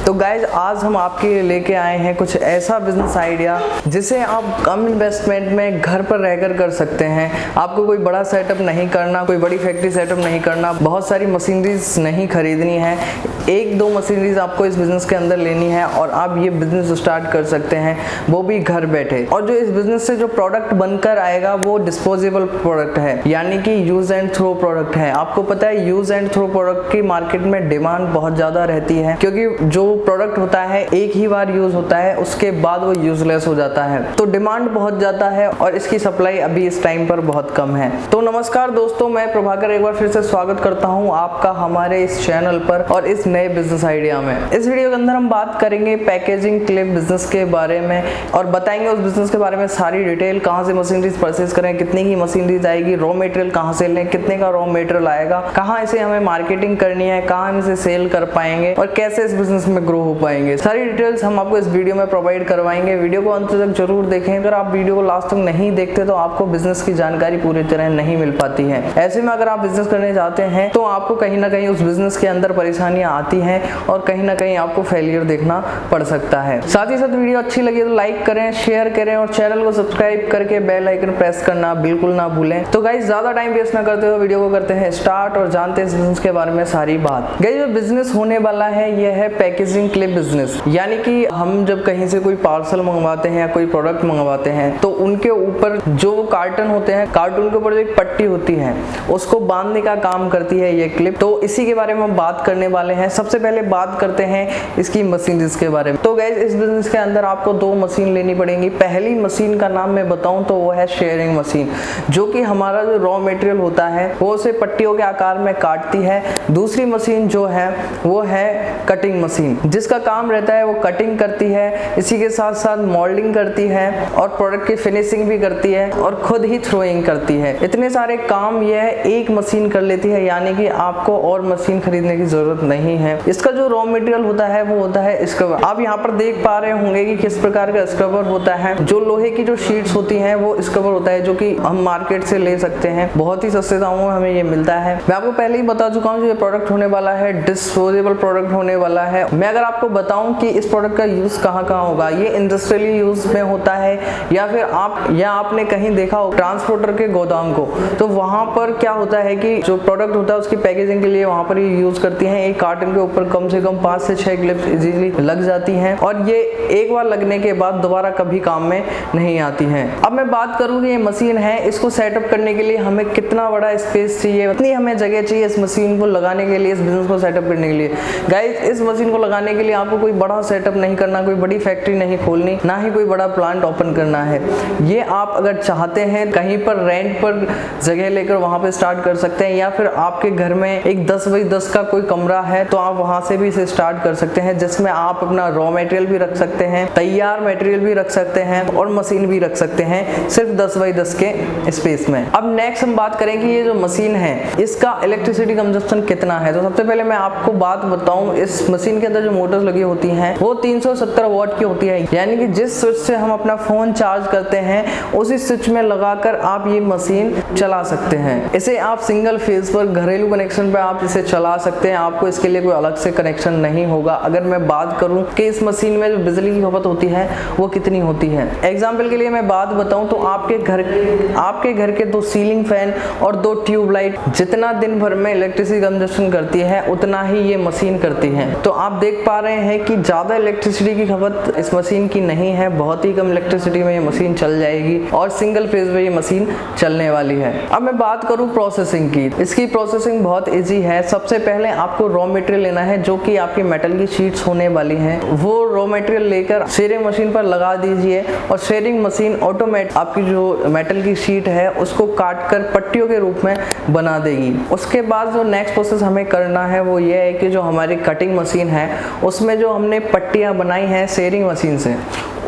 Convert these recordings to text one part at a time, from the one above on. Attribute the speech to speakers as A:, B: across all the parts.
A: तो गाइज आज हम आपके लिए लेके आए हैं कुछ ऐसा बिजनेस आइडिया जिसे आप कम इन्वेस्टमेंट में घर पर रहकर कर सकते हैं। आपको कोई बड़ा सेटअप नहीं करना, कोई बड़ी फैक्ट्री सेटअप नहीं करना, बहुत सारी मशीनरीज नहीं खरीदनी है। एक दो मशीनरीज आपको इस बिजनेस के अंदर लेनी है और आप ये बिजनेस स्टार्ट कर सकते हैं, वो भी घर बैठे। और जो इस बिजनेस से जो प्रोडक्ट बनकर आएगा वो डिस्पोजेबल प्रोडक्ट है, यानी कि यूज एंड थ्रो प्रोडक्ट है। आपको पता है यूज एंड थ्रो प्रोडक्ट की मार्केट में डिमांड बहुत ज्यादा रहती है, क्योंकि जो प्रोडक्ट होता है एक ही बार यूज होता है, उसके बाद वो यूजलेस हो जाता है। तो डिमांड बहुत ज्यादा है और इसकी सप्लाई अभी इस टाइम पर बहुत कम है। तो नमस्कार दोस्तों, मैं प्रभाकर एक बार फिर से स्वागत करता हूं आपका हमारे इस चैनल पर और इस नए बिजनेस आइडिया में। इस वीडियो के अंदर हम बात करेंगे पैकेजिंग क्लिप बिजनेस के बारे में और बताएंगे उस बिजनेस के बारे में सारी डिटेल। कहां से मशीनरीज परचेज करें, कितने की मशीनरीज आएगी, रॉ मटेरियल कहां से लें, कितने का रॉ मटेरियल आएगा, कहां इसे हमें मार्केटिंग करनी है, कहां हम इसे सेल कर पाएंगे और कैसे इस बिजनेस में ग्रो हो पाएंगे। सारी डिटेल्स हम आपको इस वीडियो में प्रोवाइड करवाएंगे। वीडियो को अंत तक जरूर देखें। अगर आप वीडियो को लास्ट तक नहीं देखते तो आपको बिजनेस की जानकारी पूरी तरह नहीं मिल पाती है। ऐसे में अगर आप बिजनेस करने जाते हैं तो आपको कहीं ना कहीं उस बिजनेस के अंदर परेशानियां आती हैं और कहीं ना कहीं आपको फेलियर देखना पड़ सकता है। साथ ही साथ वीडियो अच्छी लगी तो लाइक करें, शेयर करें और चैनल को सब्सक्राइब करके बेल आइकन प्रेस करना बिल्कुल ना भूलें। तो गाइस ज्यादा टाइम वेस्ट ना करते हुए वीडियो को करते हैं स्टार्ट और जानते हैं इस बिजनेस के बारे में सारी बात। गाइस जो बिजनेस होने वाला है यह है पैकेजिंग क्लिप बिजनेस, यानी कि हम जब कहीं से कोई पार्सल मंगवाते हैं या कोई प्रोडक्ट मंगवाते हैं तो उनके ऊपर जो कार्टन होते हैं, कार्टून के ऊपर जो एक पट्टी होती है उसको बांधने का काम करती है ये क्लिप। तो इसी के बारे में हम बात करने वाले हैं। सबसे पहले बात करते हैं इसकी मशीनरीज के बारे में। तो गाइस इस बिजनेस के अंदर आपको दो मशीन लेनी पड़ेंगी। पहली मशीन का नाम मैं बताऊं तो वो है शेयरिंग मशीन, जो कि हमारा जो रॉ मटेरियल होता है वो उसे पट्टियों के आकार में काटती है। दूसरी मशीन जो है वो है कटिंग मशीन, जिसका काम रहता है वो कटिंग करती है, इसी के साथ साथ मोल्डिंग करती है और प्रोडक्ट की फिनिशिंग भी करती है और खुद ही थ्रोइंग करती है। इतने सारे काम यह एक मशीन कर लेती है, यानी कि आपको और मशीन खरीदने की जरूरत नहीं है। इसका जो रॉ मटेरियल होता है वो होता है स्क्रबर। आप यहाँ पर देख पा रहे होंगे कि किस प्रकार का स्क्रबर होता है। जो लोहे की जो शीट्स होती हैं वो स्क्रबर होता है, जो कि हम मार्केट से ले सकते हैं। बहुत ही सस्ते दामों में हमें ये मिलता है। मैं आपको पहले ही बता चुका हूँ जो ये प्रोडक्ट होने वाला है डिस्पोजेबल प्रोडक्ट होने वाला है। मैं अगर आपको बताऊं कि इस प्रोडक्ट का यूज कहाँ होगा, ये इंडस्ट्रियल यूज में होता है या फिर आपने कहीं देखा हो ट्रांसपोर्टर के गोदाम को, तो वहां पर क्या होता है कि जो प्रोडक्ट होता है उसकी पैकेजिंग के लिए वहां पर ये यूज करती हैं। एक कार्टन के ऊपर कम से कम 5 से 6 क्लिप्स इजीली लग जाती हैं और ये एक बार लगने के बाद दोबारा कभी काम में नहीं आती हैं। अब मैं बात करूं कि ये मशीन है, इसको सेटअप करने के लिए हमें कितना बड़ा स्पेस चाहिए, कितनी हमें जगह चाहिए इस मशीन को लगाने के लिए, इस बिजनेस को सेटअप करने के लिए। गाइस इस मशीन को लगाने के लिए आपको कोई बड़ा सेटअप नहीं करना, कोई बड़ी फैक्ट्री नहीं खोलनी, ना ही कोई बड़ा प्लांट ओपन करना है। ये आप अगर चाहते हैं कहीं पर रेंट पर जगह लेकर वहां पे स्टार्ट कर सकते हैं, या फिर आपके घर में एक 10x10 का कोई कमरा है तो आप वहां से भी इसे स्टार्ट कर सकते हैं, जिसमें आप अपना रॉ मटेरियल भी रख सकते हैं, तैयार मटेरियल भी रख सकते हैं और मशीन भी रख सकते हैं, सिर्फ 10x10 के स्पेस में। अब नेक्स्ट हम बात करें कि ये जो मशीन है इसका इलेक्ट्रिसिटी कंजप्शन कितना है। तो सबसे पहले मैं आपको बात बताऊं, इस मशीन के अंदर जो मोटर्स लगी होती हैं वो 370 वॉट की होती है, यानी कि जिस स्विच से हम अपना फोन चार्ज करते हैं उसी स्विच में लगाकर आप ये मशीन चला सकते हैं। इसे आप सिंगल फेज पर घरेलू कनेक्शन पे आप इसे चला सकते हैं, आपको इसके लिए कोई अलग से कनेक्शन नहीं होगा। अगर मैं बात करूं कि इस मशीन में जो बिजली की खपत होती है वो कितनी होती है, एग्जाम्पल के लिए मैं बात बताऊं तो आपके घर के 2 सीलिंग फैन और 2 ट्यूबलाइट जितना दिन भर में इलेक्ट्रिसिटी कंजप्शन करती है उतना ही ये मशीन करती है। तो आप देख पा रहे हैं कि ज्यादा इलेक्ट्रिसिटी की खपत इस मशीन की नहीं है, बहुत ही कम इलेक्ट्रिसिटी में ये मशीन चल जाएगी और सिंगल फेज में ये मशीन चलने वाली है। अब मैं बात करूं प्रोसेसिंग की, इसकी प्रोसेसिंग बहुत इजी है। सबसे पहले आपको रॉ मटेरियल लेना है, जो कि आपकी मेटल की शीट्स होने वाली हैं। वो रॉ मटेरियल लेकर शेयरिंग मशीन पर लगा दीजिए और शेयरिंग मशीन ऑटोमेटिक आपकी जो मेटल की शीट है उसको काट कर पट्टियों के रूप में बना देगी। उसके बाद जो नेक्स्ट प्रोसेस हमें करना है वो ये है कि जो हमारी कटिंग मशीन है उसमें जो हमने पट्टियां बनाई हैं शेयरिंग मशीन से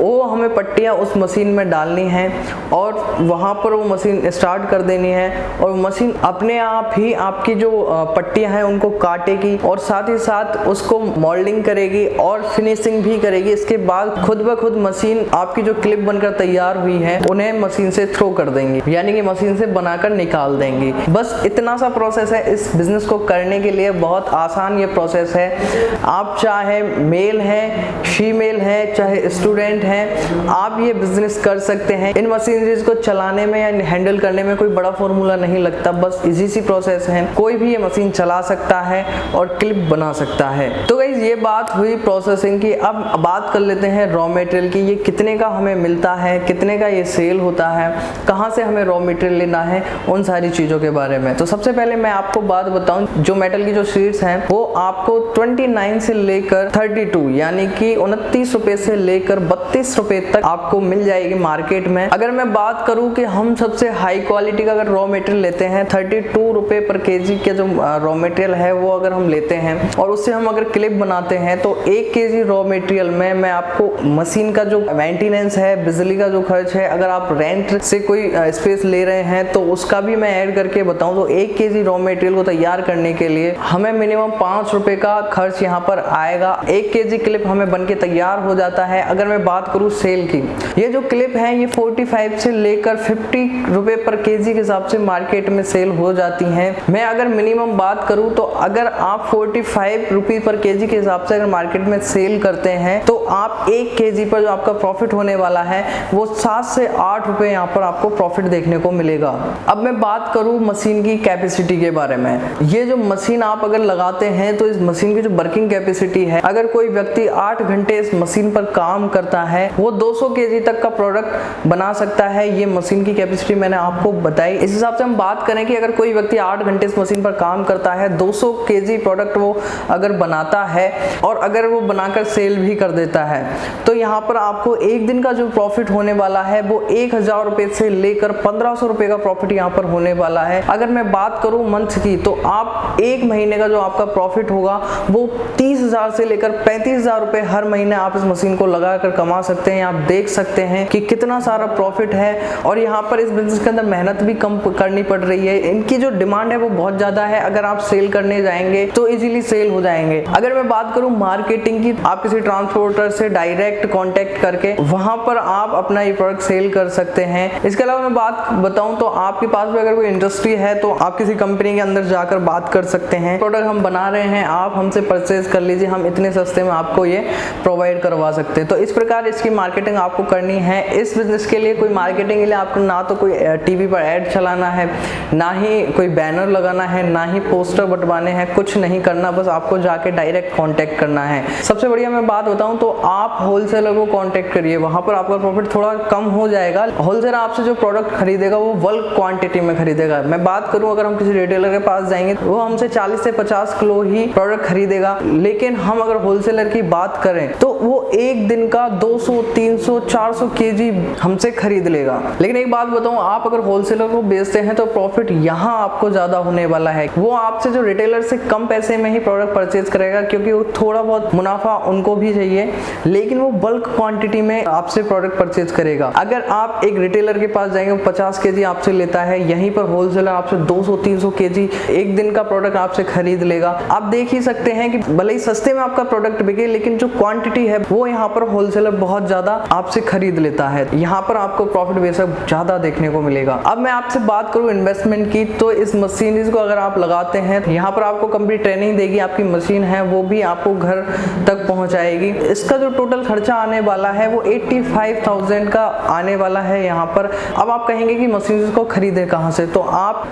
A: वो हमें पट्टियाँ उस मशीन में डालनी है और वहाँ पर वो मशीन स्टार्ट कर देनी है और मशीन अपने आप ही आपकी जो पट्टियाँ हैं उनको काटेगी और साथ ही साथ उसको मोल्डिंग करेगी और फिनिशिंग भी करेगी। इसके बाद खुद ब खुद मशीन आपकी जो क्लिप बनकर तैयार हुई है उन्हें मशीन से थ्रो कर देंगी, यानी कि मशीन से बनाकर निकाल देंगी। बस इतना सा प्रोसेस है। इस बिजनेस को करने के लिए बहुत आसान ये प्रोसेस है। आप चाहे मेल है, फीमेल है, चाहे स्टूडेंट हैं, आप ये बिजनेस कर सकते हैं। इन मशीनरीज को चलाने में या हैंडल करने में कोई बड़ा फॉर्मूला नहीं लगता, बस इजी सी प्रोसेस है। कोई भी ये मशीन चला सकता है और क्लिप बना सकता है। तो गाइस ये बात हुई प्रोसेसिंग की। अब बात कर लेते हैं रॉ मटेरियल की। ये कितने का हमें मिलता है, कितने का ये सेल होता है, कहाँ से हमें रॉ मटेरियल लेना है, उन सारी चीज़ों के बारे में। तो सबसे पहले मैं आपको बात बताऊं, जो मेटल की जो शीट्स हैं वो आपको 29 से लेकर 32 यानी कि 29 रुपए से लेकर 32 रुपए तक आपको मिल जाएगी मार्केट में। अगर मैं बात करूं कि हम सबसे हाई क्वालिटी का अगर रॉ मटेरियल लेते हैं 32 रुपए पर केजी के जो रॉ मटेरियल है वो अगर हम लेते हैं और उससे हम अगर क्लिप बनाते हैं तो 1 केजी रॉ मटेरियल में मैं आपको मशीन का जो मेंटेनेंस है, बिजली का जो खर्च है, अगर आप रेंट से कोई स्पेस ले रहे हैं तो उसका भी मैं ऐड करके बताऊं तो 1 केजी रॉ मटेरियल को तैयार करने के लिए हमें मिनिमम 5 रुपए का खर्च यहाँ पर आएगा। 1 केजी क्लिप हमें बनके तैयार हो जाता है। अगर मैं बात करूँ सेल की, ये जो क्लिप है ये 45 से लेकर 50 रुपए पर केजी के हिसाब से मार्केट में सेल हो जाती हैं। मैं अगर मिनिमम बात करूँ तो अगर आप 45 रुपीज पर केजी के हिसाब से अगर मार्केट में सेल करते हैं तो आप 1 केजी पर जो आपका प्रॉफिट होने वाला है वो 7 से 8 रुपए यहाँ पर आपको प्रॉफिट देखने को मिलेगा। अब मैं बात करूँ मशीन की कैपेसिटी के बारे में। ये जो मशीन आप अगर लगाते हैं तो इस मशीन की जो वर्किंग कैपेसिटी है, अगर कोई व्यक्ति 8 घंटे इस मशीन पर काम करता है वो 200 केजी तक का प्रोडक्ट बना सकता है। ये मशीन की कैपेसिटी मैंने आपको बताई। इस हिसाब से हम बात करें कि अगर कोई व्यक्ति 8 घंटे इस मशीन पर काम करता है, 200 केजी प्रोडक्ट वो अगर बनाता है और अगर वो बनाकर सेल भी कर देता है तो यहाँ पर आपको एक दिन का जो प्रॉफिट होने वाला है वो 1000 रुपए से लेकर 1500 रुपए का प्रॉफिट यहाँ पर होने वाला है। अगर मैं बात करूँ मंथ की तो आप 1 महीने का जो आपका प्रॉफिट होगा वो 30,000 से लेकर 35,000 रुपए हर महीने आप इस मशीन को लगाकर कमा सकते हैं। आप देख सकते हैं कि कितना सारा प्रॉफिट है और यहाँ पर इस बिजनेस के अंदर मेहनत भी कम करनी पड़ रही है। इनकी जो डिमांड है वो बहुत ज्यादा है। अगर आप सेल करने जाएंगे तो इजीली सेल हो जाएंगे। अगर मैं बात करूँ मार्केटिंग की, आप किसी ट्रांसपोर्टर से डायरेक्ट कॉन्टेक्ट करके वहां पर आप अपना ये प्रोडक्ट सेल कर सकते हैं। इसके अलावा मैं बात बताऊं तो आपके पास भी अगर कोई इंडस्ट्री है तो आप किसी कंपनी के अंदर जाकर बात कर सकते हैं, प्रोडक्ट हम बना रहे हैं, आप हमसे परचेज कर लीजिए, हम इतने सस्ते में आपको ये प्रोवाइड करवा सकते हैं। तो इस प्रकार इसकी मार्केटिंग आपको करनी है। इस बिजनेस के लिए कोई मार्केटिंग के लिए आपको ना तो कोई टीवी पर ऐड चलाना है, ना ही कोई बैनर लगाना है, ना ही पोस्टर बंटवाने हैं, कुछ नहीं करना, बस आपको जाके डायरेक्ट कॉन्टेक्ट करना है। सबसे बढ़िया मैं बात बताऊं तो आप होलसेलर को कॉन्टेक्ट करिए, वहां पर आपका प्रॉफिट थोड़ा कम हो जाएगा। होलसेलर आपसे जो प्रोडक्ट खरीदेगा वो बल्क क्वांटिटी में खरीदेगा। मैं बात करूं अगर हम किसी रिटेलर के पास जाएंगे वो हमसे 40 से 50 किलो ही प्रोडक्ट खरीदेगा, लेकिन हम अगर होलसेलर की बात करें तो वो एक दिन का 200, 300, 400 केजी हमसे खरीद लेगा। लेकिन एक बात बताऊं, आप अगर होलसेलर को बेचते हैं तो प्रॉफिट यहाँ आपको ज्यादा होने वाला है। वो आपसे जो रिटेलर से कम पैसे में ही प्रोडक्ट परचेज करेगा क्योंकि वो थोड़ा बहुत मुनाफा उनको भी चाहिए, लेकिन वो बल्क क्वांटिटी में आपसे प्रोडक्ट परचेज करेगा। अगर आप एक रिटेलर के पास जाएंगे, 50 केजी आपसे लेता है, यहीं पर होलसेलर आपसे 200, 300 केजी एक दिन का प्रोडक्ट आपसे खरीद लेगा। आप देख ही सकते हैं कि भले ही सस्ते में आपका प्रोडक्ट बिके, लेकिन जो क्वांटिटी है वो यहाँ पर होलसेलर बहुत ज्यादा आपसे खरीद लेता है। यहाँ पर आपको प्रॉफिट बेशक ज्यादा देखने को मिलेगा। अब मैं आपसे बात करूँ इन्वेस्टमेंट की, तो इस मशीनरीज को अगर आप लगाते हैं, यहाँ पर आपको कंप्लीट ट्रेनिंग देगी, आपकी मशीन है वो भी आपको घर तक पहुंचाएगी। इसका जो टोटल खर्चा आने वाला है वो 85,000 का आने वाला है यहाँ पर। अब आप कहेंगे कि मशीन को खरीदे कहाँ से, तो आप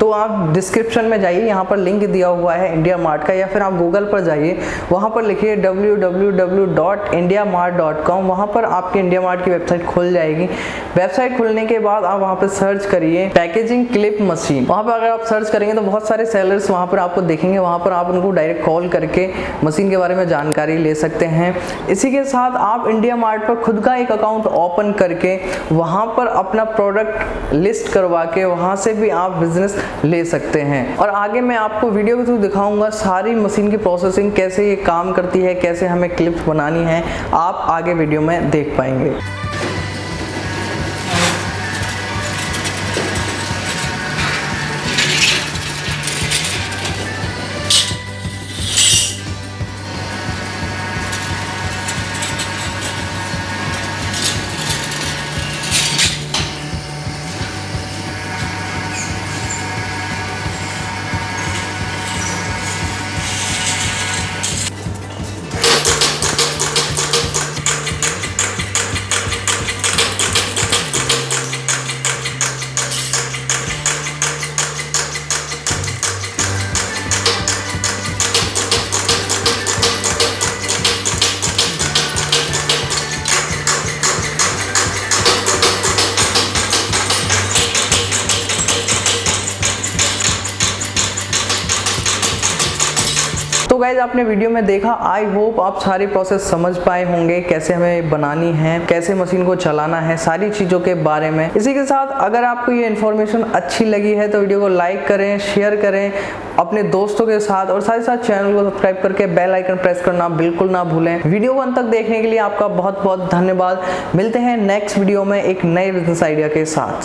A: डिस्क्रिप्शन में जाइए, यहाँ पर लिंक दिया हुआ है इंडिया मार्ट का, या फिर आप गूगल पर जाइए, वहाँ पर लिखिए www.indiamart.com, वहाँ पर आपकी इंडिया मार्ट की वेबसाइट खुल जाएगी। वेबसाइट खुलने के बाद आप वहाँ पर सर्च करिए पैकेजिंग क्लिप मशीन। वहाँ पर अगर आप सर्च करेंगे तो बहुत सारे सेलर्स वहाँ पर आपको देखेंगे, वहाँ पर आप उनको डायरेक्ट कॉल करके मशीन के बारे में जानकारी ले सकते हैं। इसी के साथ आप इंडिया मार्ट पर खुद का एक अकाउंट ओपन करके वहाँ पर अपना प्रोडक्ट लिस्ट करवा के वहाँ से भी आप बिजनेस ले सकते हैं। और आगे मैं आपको वीडियो के थ्रू दिखाऊंगा सारी मशीन की प्रोसेसिंग कैसे ये काम करती है, कैसे हमें क्लिप्स बनानी है, आप आगे वीडियो में देख पाएंगे। तो गाइज आपने वीडियो में देखा, आई होप आप सारी प्रोसेस समझ पाए होंगे, कैसे हमें बनानी है, कैसे मशीन को चलाना है, सारी चीज़ों के बारे में। इसी के साथ अगर आपको ये इन्फॉर्मेशन अच्छी लगी है तो वीडियो को लाइक करें, शेयर करें अपने दोस्तों के साथ, और साथ ही साथ चैनल को सब्सक्राइब करके बेल आइकन प्रेस करना बिल्कुल ना भूलें। वीडियो को अंत तक देखने के लिए आपका बहुत बहुत धन्यवाद। मिलते हैं नेक्स्ट वीडियो में एक नए बिजनेस आइडिया के साथ।